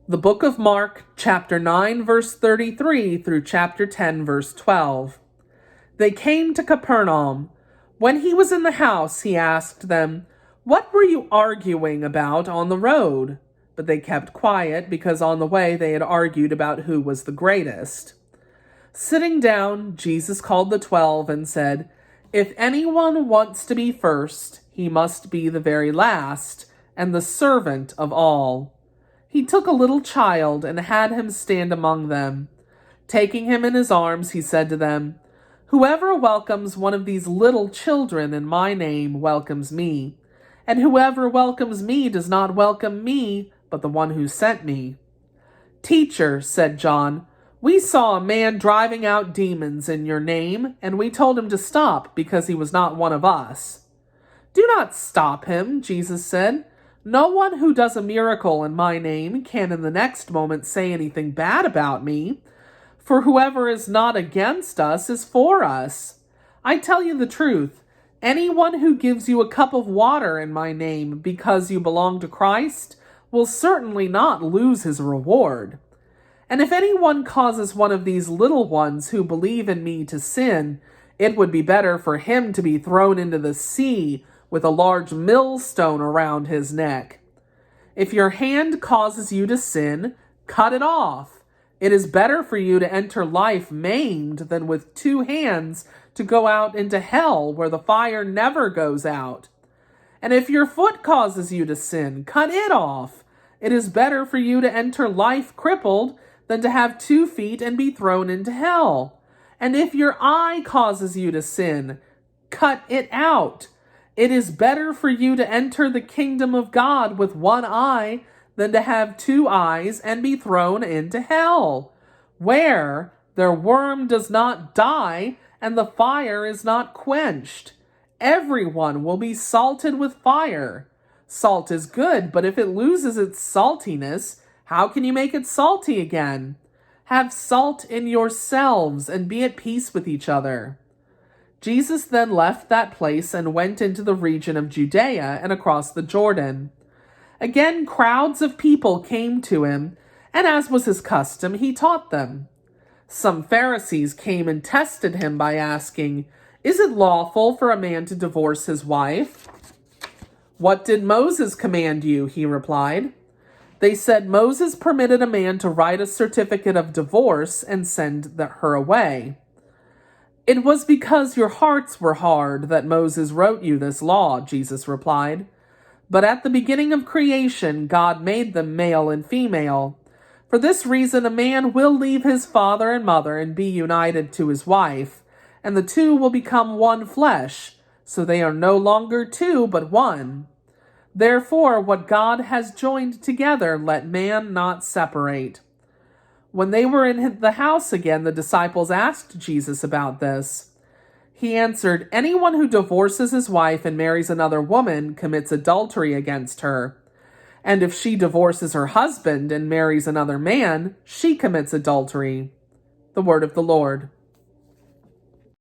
The book of Mark, chapter 9, verse 33 through chapter 10, verse 12. They came to Capernaum. When he was in the house, he asked them, "What were you arguing about on the road?" But they kept quiet because on the way they had argued about who was the greatest. Sitting down, Jesus called the 12 and said, "If anyone wants to be first, he must be the very last and the servant of all." He took a little child and had him stand among them. Taking him in his arms, he said to them, "Whoever welcomes one of these little children in my name welcomes me, and whoever welcomes me does not welcome me, but the one who sent me." "Teacher," said John, "we saw a man driving out demons in your name, and we told him to stop because he was not one of us." "Do not stop him," Jesus said. "No one who does a miracle in my name can in the next moment say anything bad about me, for whoever is not against us is for us. I tell you the truth, anyone who gives you a cup of water in my name because you belong to Christ will certainly not lose his reward. And if anyone causes one of these little ones who believe in me to sin, it would be better for him to be thrown into the sea with a large millstone around his neck. If your hand causes you to sin, cut it off. It is better for you to enter life maimed than with 2 hands to go out into hell where the fire never goes out. And if your foot causes you to sin, cut it off. It is better for you to enter life crippled than to have 2 feet and be thrown into hell. And if your eye causes you to sin, cut it out. It is better for you to enter the kingdom of God with 1 eye than to have 2 eyes and be thrown into hell, where their worm does not die and the fire is not quenched. Everyone will be salted with fire. Salt is good, but if it loses its saltiness, how can you make it salty again? Have salt in yourselves and be at peace with each other." Jesus then left that place and went into the region of Judea and across the Jordan. Again, crowds of people came to him, and as was his custom, he taught them. Some Pharisees came and tested him by asking, "Is it lawful for a man to divorce his wife?" "What did Moses command you?" he replied. They said, "Moses permitted a man to write a certificate of divorce and send her away." "It was because your hearts were hard that Moses wrote you this law," Jesus replied. "But at the beginning of creation, God made them male and female. For this reason, a man will leave his father and mother and be united to his wife, and the 2 will become one flesh, so they are no longer 2, but one. Therefore, what God has joined together, let man not separate." When they were in the house again, the disciples asked Jesus about this. He answered, "Anyone who divorces his wife and marries another woman commits adultery against her. And if she divorces her husband and marries another man, she commits adultery." The word of the Lord.